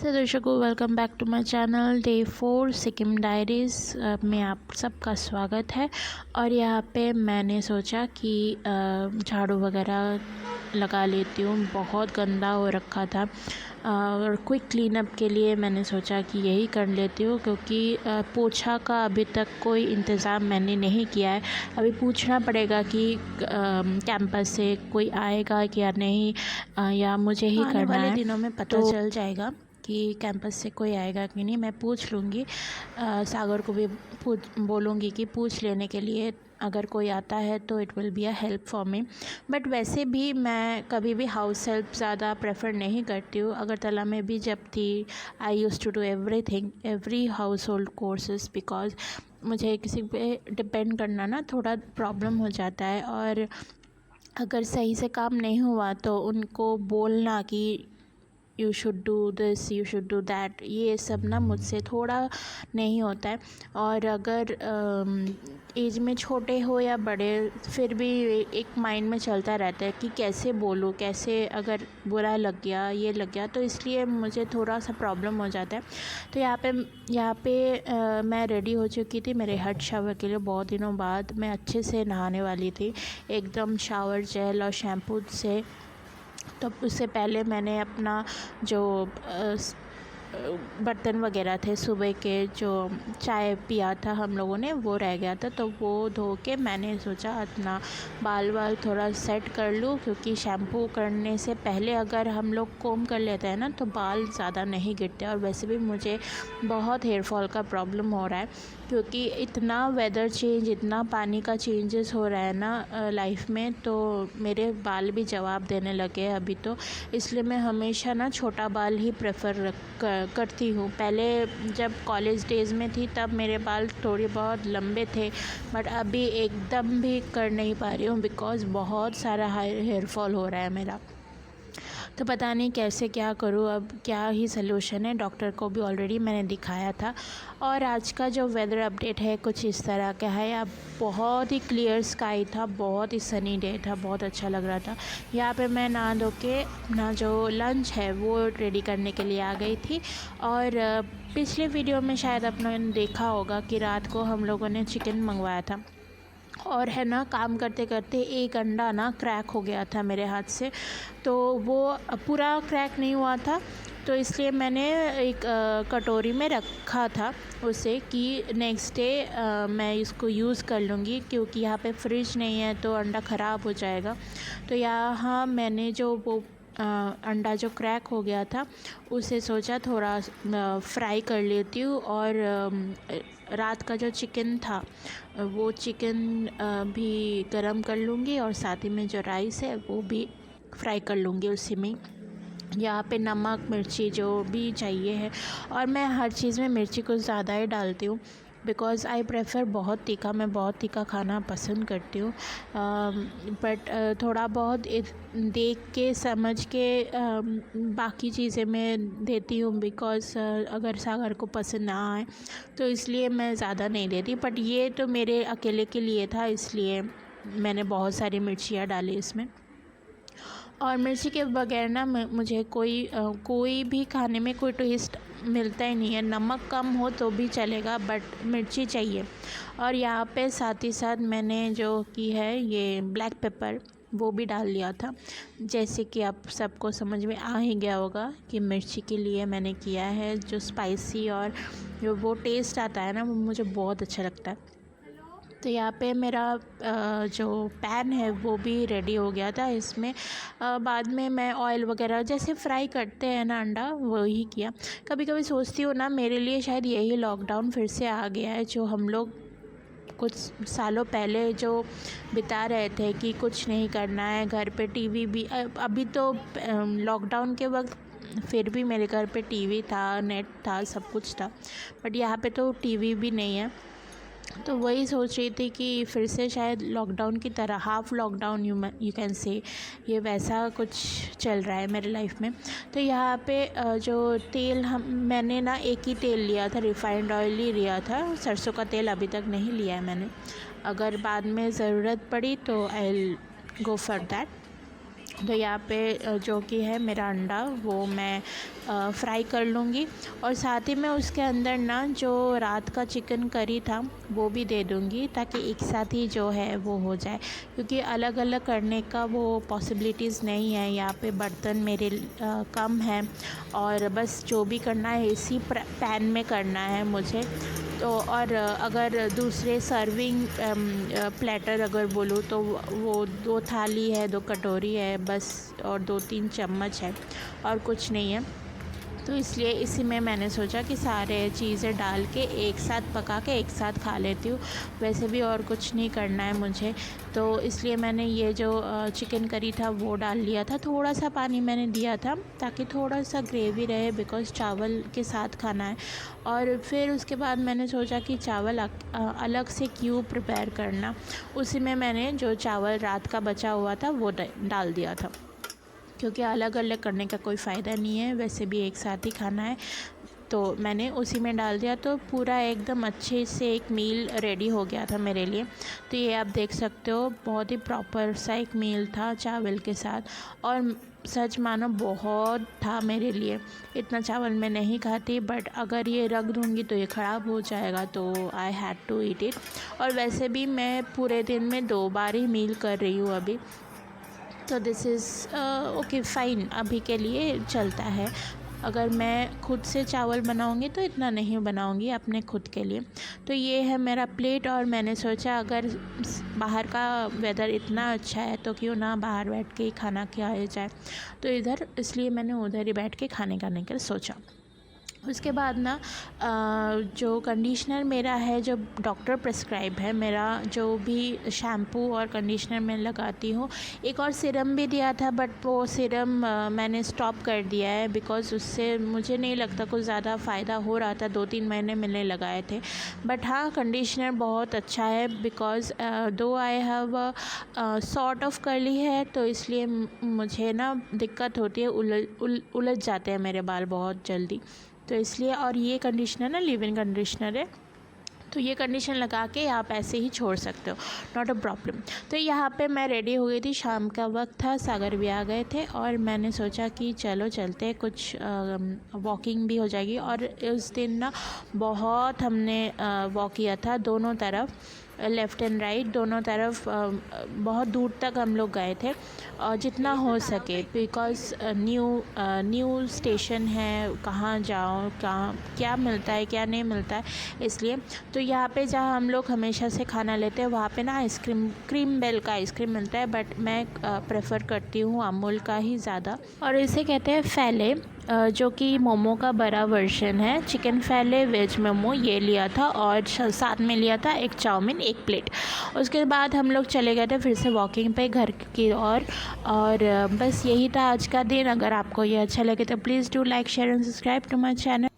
नमस्ते दर्शकों, welcome back to my channel day 4 Sikkim diaries में आप सबका स्वागत है। और यहाँ पे मैंने सोचा कि झाड़ू वगैरह लगा लेती हूँ, बहुत गंदा हो रखा था। और क्विक क्लीनअप के लिए मैंने सोचा कि यही कर लेती हूँ, क्योंकि पोछा का अभी तक कोई इंतज़ाम मैंने नहीं किया है। अभी पूछना पड़ेगा कि कैंपस से कोई आएगा क्या नहीं, या मुझे ही करना है। आने वाले दिनों में पता चल जाएगा कि कैंपस से कोई आएगा कि नहीं। मैं पूछ लूँगी, सागर को भी बोलूँगी कि पूछ लेने के लिए, अगर कोई आता है तो it will be a help for me. But वैसे भी मैं कभी भी हाउस हेल्प ज़्यादा प्रेफर नहीं करती हूँ। अगरतला में भी जब थी, I use to do every household courses, because मुझे किसी पे डिपेंड करना ना थोड़ा प्रॉब्लम हो जाता है। और अगर सही से काम नहीं हुआ तो उनको बोलना कि you should do this, you should do that, ये सब ना मुझसे थोड़ा नहीं होता है। और अगर एज में छोटे हो या बड़े, फिर भी एक माइंड में चलता रहता है कि कैसे बोलूँ, कैसे अगर बुरा लग गया, ये लग गया, तो इसलिए मुझे थोड़ा सा प्रॉब्लम हो जाता है। तो यहाँ पे मैं रेडी हो चुकी थी मेरे हट शावर के लिए। बहुत दिनों बाद मैं अच्छे से नहाने वाली थी, एकदम शावर जेल और शैम्पू से। तो उससे पहले मैंने अपना जो बर्तन वगैरह थे सुबह के, जो चाय पिया था हम लोगों ने, वो रह गया था, तो वो धो के मैंने सोचा अपना बाल थोड़ा सेट कर लूँ, क्योंकि शैम्पू करने से पहले अगर हम लोग कोम कर लेते हैं ना तो बाल ज़्यादा नहीं गिरते। और वैसे भी मुझे बहुत हेयर फॉल का प्रॉब्लम हो रहा है, क्योंकि इतना वेदर चेंज, इतना पानी का चेंजेस हो रहा है ना लाइफ में, तो मेरे बाल भी जवाब देने लगे हैं अभी तो। इसलिए मैं हमेशा ना छोटा बाल ही प्रेफर करती हूँ। पहले जब कॉलेज डेज़ में थी तब मेरे बाल थोड़े बहुत लंबे थे, बट अभी एकदम भी कर नहीं पा रही हूँ, बिकॉज़ बहुत सारा हेयर फॉल हो रहा है मेरा। तो पता नहीं कैसे क्या करूँ, अब क्या ही सलूशन है। डॉक्टर को भी ऑलरेडी मैंने दिखाया था। और आज का जो वेदर अपडेट है कुछ इस तरह का है। अब बहुत ही क्लियर स्काई था, बहुत ही सनी डे था, बहुत अच्छा लग रहा था। यहाँ पे मैं नहा धो के अपना जो लंच है वो रेडी करने के लिए आ गई थी। और पिछले वीडियो में शायद आपने देखा होगा कि रात को हम लोगों ने चिकन मंगवाया था, और है ना, काम करते करते एक अंडा ना क्रैक हो गया था मेरे हाथ से। तो वो पूरा क्रैक नहीं हुआ था, तो इसलिए मैंने एक कटोरी में रखा था उसे, कि नेक्स्ट डे मैं इसको यूज़ कर लूँगी, क्योंकि यहाँ पे फ्रिज नहीं है तो अंडा ख़राब हो जाएगा। तो यहाँ मैंने जो वो अंडा जो क्रैक हो गया था उसे सोचा थोड़ा फ्राई कर लेती हूँ। और रात का जो चिकन था वो चिकन भी गरम कर लूँगी, और साथ ही में जो राइस है वो भी फ्राई कर लूँगी उसी में। यहाँ पे नमक मिर्ची जो भी चाहिए है, और मैं हर चीज़ में मिर्ची कुछ ज़्यादा ही डालती हूँ, बिकॉज़ आई प्रेफर बहुत तीखा, मैं बहुत तीखा खाना पसंद करती हूँ। बट थोड़ा बहुत देख के समझ के बाकी चीज़ें मैं देती हूँ, बिकॉज़ अगर सागर को पसंद ना आए तो इसलिए मैं ज़्यादा नहीं देती। बट ये तो मेरे अकेले के लिए था, इसलिए मैंने बहुत सारी मिर्चियाँ डाली इसमें। और मिर्ची के बगैर ना मुझे कोई भी खाने में कोई टेस्ट मिलता ही नहीं है। नमक कम हो तो भी चलेगा, बट मिर्ची चाहिए। और यहाँ पे साथ ही साथ मैंने जो की है ये ब्लैक पेपर वो भी डाल लिया था। जैसे कि आप सबको समझ में आ ही गया होगा कि मिर्ची के लिए मैंने किया है, जो स्पाइसी और जो वो टेस्ट आता है ना, वो मुझे बहुत अच्छा लगता है। तो यहाँ पे मेरा जो पैन है वो भी रेडी हो गया था। इसमें बाद में मैं ऑयल वगैरह जैसे फ्राई करते हैं ना अंडा, वही किया। कभी कभी सोचती हूँ ना, मेरे लिए शायद यही लॉकडाउन फिर से आ गया है, जो हम लोग कुछ सालों पहले जो बिता रहे थे कि कुछ नहीं करना है, घर पे टीवी भी। अभी तो लॉकडाउन के वक्त फिर भी मेरे घर पे टीवी था, नेट था, सब कुछ था, बट यहाँ पे तो टीवी भी नहीं है। तो वही सोच रही थी कि फिर से शायद लॉकडाउन की तरह, half lockdown you can say, ये वैसा कुछ चल रहा है मेरे लाइफ में। तो यहाँ पे जो तेल मैंने ना एक ही तेल लिया था, रिफ़ाइंड ऑयल ही लिया था, सरसों का तेल अभी तक नहीं लिया है मैंने। अगर बाद में ज़रूरत पड़ी तो I will go for that. तो यहाँ पे जो कि है मेरा अंडा वो मैं फ्राई कर लूँगी, और साथ ही मैं उसके अंदर ना जो रात का चिकन करी था वो भी दे दूँगी, ताकि एक साथ ही जो है वो हो जाए, क्योंकि अलग अलग करने का वो पॉसिबिलिटीज़ नहीं है। यहाँ पे बर्तन मेरे कम हैं, और बस जो भी करना है इसी पैन में करना है मुझे। तो और अगर दूसरे सर्विंग प्लेटर अगर बोलूँ तो वो 2 थाली है, 2 कटोरी है बस, और 2-3 चम्मच है, और कुछ नहीं है। तो इसलिए इसी में मैंने सोचा कि सारे चीज़ें डाल के एक साथ पका के एक साथ खा लेती हूँ। वैसे भी और कुछ नहीं करना है मुझे, तो इसलिए मैंने ये जो चिकन करी था वो डाल लिया था। थोड़ा सा पानी मैंने दिया था ताकि थोड़ा सा ग्रेवी रहे, बिकॉज़ चावल के साथ खाना है। और फिर उसके बाद मैंने सोचा कि चावल अलग से क्यों प्रिपेयर करना, उसी में मैंने जो चावल रात का बचा हुआ था वो डाल दिया था, क्योंकि अलग अलग करने का कोई फ़ायदा नहीं है, वैसे भी एक साथ ही खाना है। तो मैंने उसी में डाल दिया, तो पूरा एकदम अच्छे से एक मील रेडी हो गया था मेरे लिए। तो ये आप देख सकते हो, बहुत ही प्रॉपर सा एक मील था चावल के साथ, और सच मानो बहुत था मेरे लिए। इतना चावल मैं नहीं खाती, बट अगर ये रख दूँगी तो ये ख़राब हो जाएगा, तो I had to eat it. और वैसे भी मैं पूरे दिन में 2 बार ही मील कर रही हूँ अभी, तो दिस इज़ ओके फ़ाइन, अभी के लिए चलता है। अगर मैं खुद से चावल बनाऊंगी तो इतना नहीं बनाऊंगी अपने खुद के लिए। तो ये है मेरा प्लेट, और मैंने सोचा अगर बाहर का वेदर इतना अच्छा है तो क्यों ना बाहर बैठ के ही खाना खाया जाए। तो इधर इसलिए मैंने उधर ही बैठ के खाने का सोचा। उसके बाद ना जो कंडीशनर मेरा है, जो डॉक्टर प्रिस्क्राइब है, मेरा जो भी शैम्पू और कंडीशनर मैं लगाती हूँ, एक और सीरम भी दिया था, बट वो सीरम मैंने स्टॉप कर दिया है, बिकॉज़ उससे मुझे नहीं लगता कुछ ज़्यादा फ़ायदा हो रहा था। 2-3 महीने मैंने लगाए थे। बट हाँ, कंडीशनर बहुत अच्छा है, बिकॉज़ दो I have sort of curly है, तो इसलिए मुझे ना दिक्कत होती है, उलझ जाते हैं मेरे बाल बहुत जल्दी, तो इसलिए। और ये कंडीशनर ना लिव इन कंडीशनर है, तो ये कंडीशन लगा के आप ऐसे ही छोड़ सकते हो, नॉट अ प्रॉब्लम। तो यहाँ पे मैं रेडी हो गई थी, शाम का वक्त था, सागर भी आ गए थे, और मैंने सोचा कि चलो चलते, कुछ वॉकिंग भी हो जाएगी। और उस दिन ना बहुत हमने वॉक किया था, दोनों तरफ, लेफ़्ट एंड राइट दोनों तरफ, बहुत दूर तक हम लोग गए थे, और जितना हो सके, बिकॉज़ न्यू स्टेशन है, कहाँ जाओ, कहाँ क्या मिलता है क्या नहीं मिलता है, इसलिए। तो यहाँ पे जहाँ हम लोग हमेशा से खाना लेते हैं वहाँ पे ना आइसक्रीम, क्रीम बेल का आइसक्रीम मिलता है, बट मैं प्रेफर करती हूँ अमूल का ही ज़्यादा। और इसे कहते हैं फैले, जो कि मोमो का बड़ा वर्जन है। चिकन फैले वेज मोमो ये लिया था, और साथ में लिया था एक चाउमीन, एक प्लेट। उसके बाद हम लोग चले गए थे फिर से वॉकिंग पे घर की ओर, और बस यही था आज का दिन। अगर आपको ये अच्छा लगे तो please do like, share and subscribe to my channel.